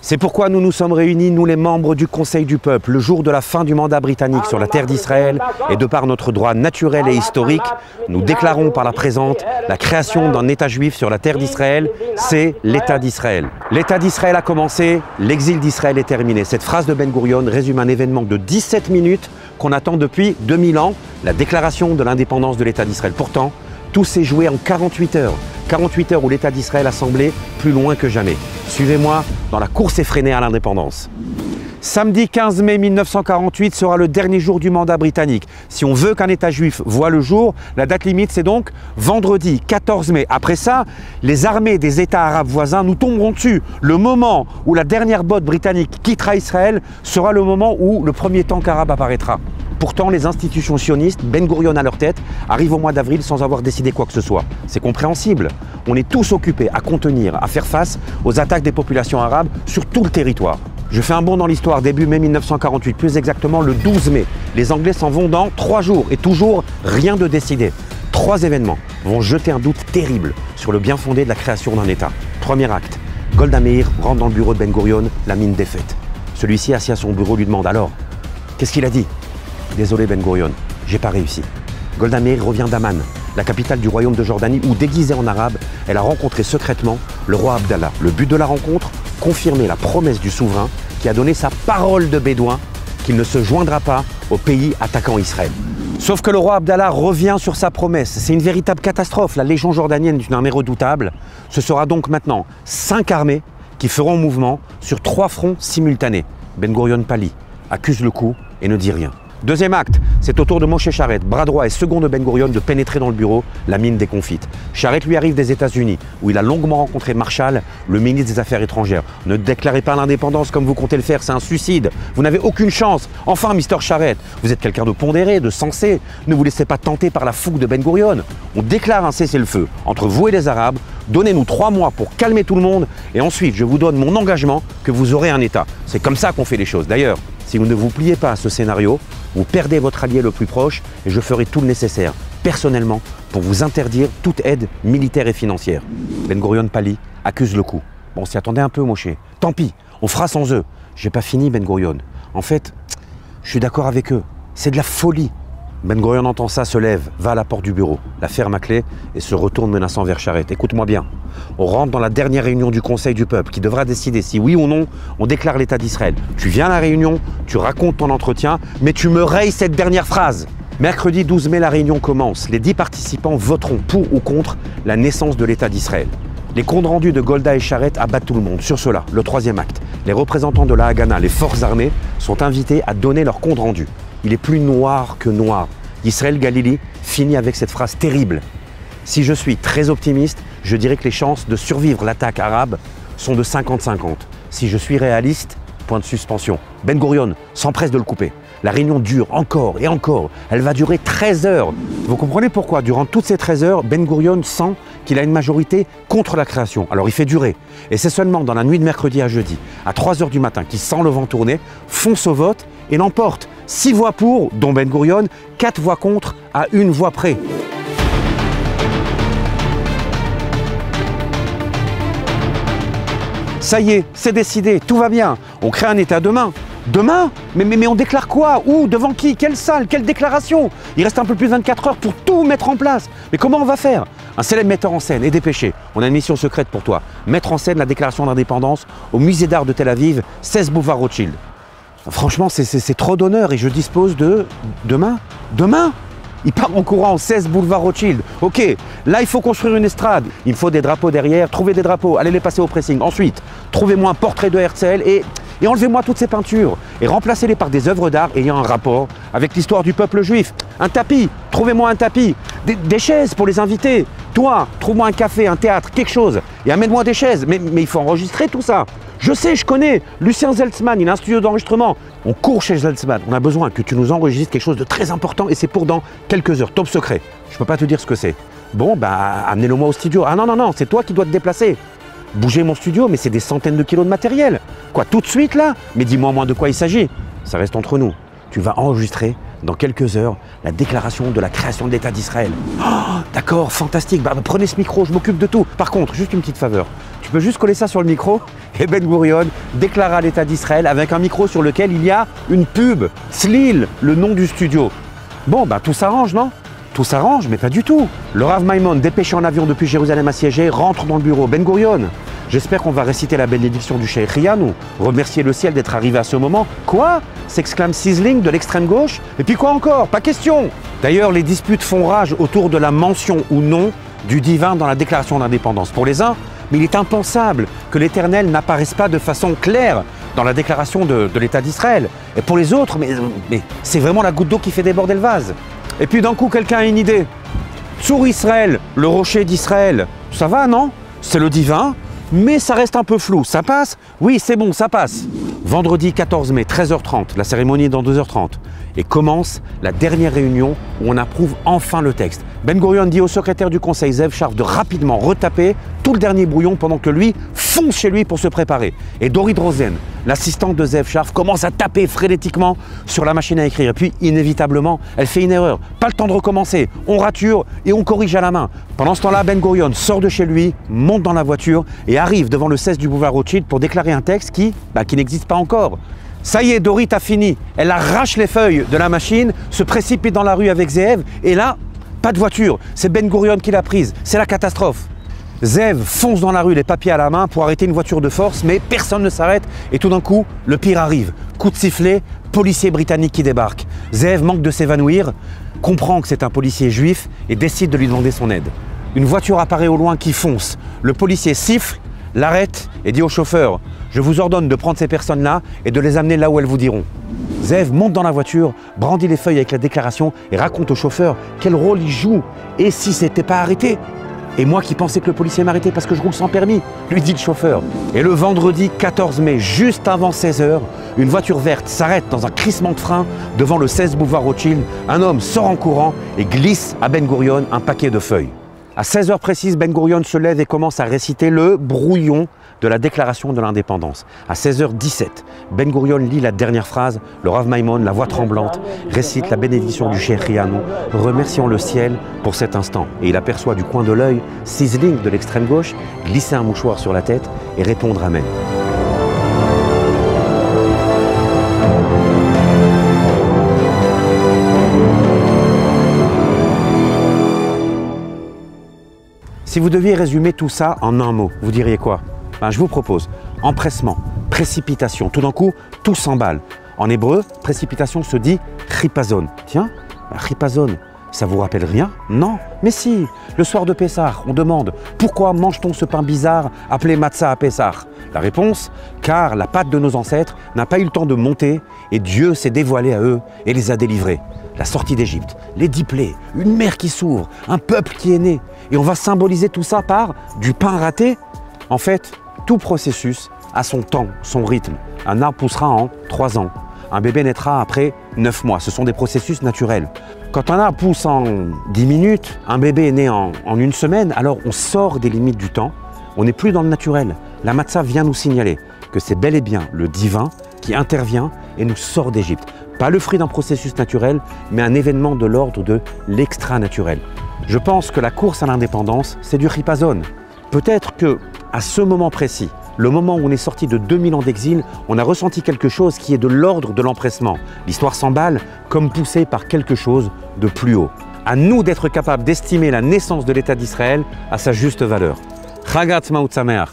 C'est pourquoi nous nous sommes réunis, nous les membres du Conseil du Peuple, le jour de la fin du mandat britannique sur la terre d'Israël, et de par notre droit naturel et historique, nous déclarons par la présente la création d'un État juif sur la terre d'Israël, c'est l'État d'Israël. L'État d'Israël a commencé, l'exil d'Israël est terminé. Cette phrase de Ben Gurion résume un événement de 17 minutes qu'on attend depuis 2000 ans, la déclaration de l'indépendance de l'État d'Israël. Pourtant, tout s'est joué en 48 heures. 48 heures où l'État d'Israël a semblé plus loin que jamais. Suivez-moi dans la course effrénée à l'indépendance. Samedi 15 mai 1948 sera le dernier jour du mandat britannique. Si on veut qu'un État juif voie le jour, la date limite c'est donc vendredi 14 mai. Après ça, les armées des États arabes voisins nous tomberont dessus. Le moment où la dernière botte britannique quittera Israël sera le moment où le premier tank arabe apparaîtra. Pourtant, les institutions sionistes, Ben Gurion à leur tête, arrivent au mois d'avril sans avoir décidé quoi que ce soit. C'est compréhensible. On est tous occupés à contenir, à faire face aux attaques des populations arabes sur tout le territoire. Je fais un bond dans l'histoire, début mai 1948, plus exactement le 12 mai. Les Anglais s'en vont dans 3 jours et toujours rien de décidé. 3 événements vont jeter un doute terrible sur le bien fondé de la création d'un État. Premier acte, Golda Meir rentre dans le bureau de Ben Gurion, la mine défaite. Celui-ci, assis à son bureau, lui demande alors, qu'est-ce qu'il a dit ? Désolé Ben Gurion, j'ai pas réussi. Golda Meir revient d'Amman, la capitale du royaume de Jordanie, où, déguisée en arabe, elle a rencontré secrètement le roi Abdallah. Le but de la rencontre, confirmer la promesse du souverain qui a donné sa parole de bédouin qu'il ne se joindra pas au pays attaquant Israël. Sauf que le roi Abdallah revient sur sa promesse. C'est une véritable catastrophe. La légion jordanienne est une armée redoutable. Ce sera donc maintenant 5 armées qui feront mouvement sur 3 fronts simultanés. Ben Gurion pâlit, accuse le coup et ne dit rien. Deuxième acte, c'est au tour de Moshe Sharett, bras droit et second de Ben Gurion, de pénétrer dans le bureau, la mine déconfite. Sharett lui arrive des États-Unis, où il a longuement rencontré Marshall, le ministre des Affaires étrangères. Ne déclarez pas l'indépendance comme vous comptez le faire, c'est un suicide. Vous n'avez aucune chance. Enfin, Mr. Sharett, vous êtes quelqu'un de pondéré, de sensé. Ne vous laissez pas tenter par la fougue de Ben Gurion. On déclare un cessez-le-feu entre vous et les Arabes. Donnez-nous 3 mois pour calmer tout le monde et ensuite je vous donne mon engagement que vous aurez un État. C'est comme ça qu'on fait les choses. D'ailleurs, si vous ne vous pliez pas à ce scénario, vous perdez votre allié le plus proche et je ferai tout le nécessaire, personnellement, pour vous interdire toute aide militaire et financière. Ben Gurion pâlit, accuse le coup. Bon, on s'y attendait un peu, Moshe. Tant pis, on fera sans eux. J'ai pas fini, Ben Gurion. En fait, je suis d'accord avec eux. C'est de la folie. Ben Gurion entend ça, se lève, va à la porte du bureau, la ferme à clé et se retourne menaçant vers Sharett. Écoute-moi bien, on rentre dans la dernière réunion du Conseil du Peuple qui devra décider si oui ou non on déclare l'État d'Israël. Tu viens à la réunion, tu racontes ton entretien, mais tu me rayes cette dernière phrase. Mercredi 12 mai, la réunion commence. Les 10 participants voteront pour ou contre la naissance de l'État d'Israël. Les comptes rendus de Golda et Sharett abattent tout le monde. Sur cela, le 3e acte, les représentants de la Haganah, les forces armées, sont invités à donner leur compte rendu. Il est plus noir que noir. Israël Galili finit avec cette phrase terrible. Si je suis très optimiste, je dirais que les chances de survivre l'attaque arabe sont de 50-50. Si je suis réaliste, point de suspension. Ben Gurion s'empresse de le couper. La réunion dure encore et encore. Elle va durer 13 heures. Vous comprenez pourquoi, durant toutes ces 13 heures, Ben Gurion sent qu'il a une majorité contre la création. Alors il fait durer. Et c'est seulement dans la nuit de mercredi à jeudi, à 3 heures du matin, qu'il sent le vent tourner, fonce au vote et l'emporte. 6 voix pour, dont Ben Gurion, 4 voix contre, à 1 voix près. Ça y est, c'est décidé, tout va bien. On crée un État demain. Demain ? Mais on déclare quoi ? Où ? Devant qui ? Quelle salle ? Quelle déclaration ? Il reste un peu plus de 24 heures pour tout mettre en place. Mais comment on va faire ? Un célèbre metteur en scène est dépêché. On a une mission secrète pour toi. Mettre en scène la déclaration d'indépendance au musée d'art de Tel Aviv, 16 boulevard Rothschild. Franchement, c'est trop d'honneur et je dispose de... Demain ? Il part en courant, 16 boulevard Rothschild. Ok, là il faut construire une estrade. Il me faut des drapeaux derrière, trouvez des drapeaux, allez les passer au pressing. Ensuite, trouvez-moi un portrait de Herzl et enlevez-moi toutes ces peintures. Et remplacez-les par des œuvres d'art ayant un rapport avec l'histoire du peuple juif. Un tapis, trouvez-moi un tapis. Des chaises pour les invités. Toi, trouve-moi un café, un théâtre, quelque chose. Et amène-moi des chaises. Mais il faut enregistrer tout ça. Je sais, je connais. Lucien Zeltzman, il a un studio d'enregistrement. On court chez Zeltzman. On a besoin que tu nous enregistres quelque chose de très important et c'est pour dans quelques heures. Top secret. Je peux pas te dire ce que c'est. Bon, bah, amenez-le-moi au studio. Ah non, c'est toi qui dois te déplacer. Bouger mon studio, mais c'est des centaines de kilos de matériel. Quoi, tout de suite là? Mais dis-moi moins de quoi il s'agit. Ça reste entre nous. Tu vas enregistrer dans quelques heures la déclaration de la création de l'État d'Israël. Oh, d'accord, fantastique. Bah, prenez ce micro, je m'occupe de tout. Par contre, juste une petite faveur. Tu peux juste coller ça sur le micro Et Ben Gurion déclara l'État d'Israël avec un micro sur lequel il y a une pub, Slil, le nom du studio. Bon, bah tout s'arrange, non? Tout s'arrange, mais pas du tout. Le Rav Maimon, dépêché en avion depuis Jérusalem assiégée, rentre dans le bureau. Ben Gurion, j'espère qu'on va réciter la bénédiction du Sheikh Rianou, remercier le ciel d'être arrivé à ce moment. Quoi? S'exclame Sizzling de l'extrême gauche. Et puis quoi encore? Pas question. D'ailleurs, les disputes font rage autour de la mention ou non du divin dans la déclaration d'indépendance. Pour les uns, mais il est impensable que l'Éternel n'apparaisse pas de façon claire dans la déclaration de l'État d'Israël. Et pour les autres, mais c'est vraiment la goutte d'eau qui fait déborder le vase. Et puis d'un coup, quelqu'un a une idée. Sur Israël, le rocher d'Israël, ça va, non? C'est le divin, mais ça reste un peu flou. Ça passe? Oui, c'est bon, ça passe. Vendredi 14 mai, 13h30, la cérémonie est dans 2h30. Et commence la dernière réunion où on approuve enfin le texte. Ben Gurion dit au secrétaire du conseil, Zev Sharf, de rapidement retaper tout le dernier brouillon pendant que lui fonce chez lui pour se préparer. Et Dorit Rosen, l'assistante de Zev Sharf, commence à taper frénétiquement sur la machine à écrire. Et puis, inévitablement, elle fait une erreur. Pas le temps de recommencer. On rature et on corrige à la main. Pendant ce temps-là, Ben Gurion sort de chez lui, monte dans la voiture et arrive devant le 16 du boulevard Rothschild pour déclarer un texte qui n'existe pas encore. Ça y est, Dorit a fini. Elle arrache les feuilles de la machine, se précipite dans la rue avec Zev, et là, pas de voiture. C'est Ben Gurion qui l'a prise. C'est la catastrophe. Zev fonce dans la rue, les papiers à la main, pour arrêter une voiture de force, mais personne ne s'arrête. Et tout d'un coup, le pire arrive. Coup de sifflet, policier britannique qui débarque. Zev manque de s'évanouir, comprend que c'est un policier juif et décide de lui demander son aide. Une voiture apparaît au loin qui fonce. Le policier siffle, l'arrête et dit au chauffeur « Je vous ordonne de prendre ces personnes-là et de les amener là où elles vous diront. » Zev monte dans la voiture, brandit les feuilles avec la déclaration et raconte au chauffeur quel rôle il joue. Et si c'était pas arrêté? Et moi qui pensais que le policier m'arrêtait parce que je roule sans permis, lui dit le chauffeur. Et le vendredi 14 mai, juste avant 16h, une voiture verte s'arrête dans un crissement de frein devant le 16 boulevard Rothschild. Un homme sort en courant et glisse à Ben Gurion un paquet de feuilles. À 16h précises, Ben Gurion se lève et commence à réciter le brouillon de la déclaration de l'indépendance. À 16h17, Ben Gurion lit la dernière phrase, le Rav Maimon, la voix tremblante, récite la bénédiction du Sheikh Rianou, remerciant le ciel pour cet instant. Et il aperçoit du coin de l'œil Sizzling de l'extrême gauche glisser un mouchoir sur la tête et répondre Amen. Si vous deviez résumer tout ça en un mot, vous diriez quoi? Je vous propose empressement, précipitation. Tout d'un coup, tout s'emballe. En hébreu, précipitation se dit chipazon. Tiens, chipazon, ça vous rappelle rien? Non, mais si. Le soir de Pessah, on demande pourquoi mange-t-on ce pain bizarre appelé matzah à Pessah? La réponse, car la pâte de nos ancêtres n'a pas eu le temps de monter et Dieu s'est dévoilé à eux et les a délivrés. La sortie d'Égypte, les 10 plaies, une mer qui s'ouvre, un peuple qui est né. Et on va symboliser tout ça par du pain raté. En fait, tout processus a son temps, son rythme. Un arbre poussera en 3 ans. Un bébé naîtra après 9 mois. Ce sont des processus naturels. Quand un arbre pousse en 10 minutes, un bébé est né en 1 semaine, alors on sort des limites du temps. On n'est plus dans le naturel. La matzah vient nous signaler que c'est bel et bien le divin qui intervient et nous sort d'Égypte. Pas le fruit d'un processus naturel, mais un événement de l'ordre de l'extra-naturel. Je pense que la course à l'indépendance, c'est du chipazon. Peut-être que, à ce moment précis, le moment où on est sorti de 2000 ans d'exil, on a ressenti quelque chose qui est de l'ordre de l'empressement. L'histoire s'emballe comme poussée par quelque chose de plus haut. À nous d'être capables d'estimer la naissance de l'État d'Israël à sa juste valeur. Chag Ha'atzmaut Sameach.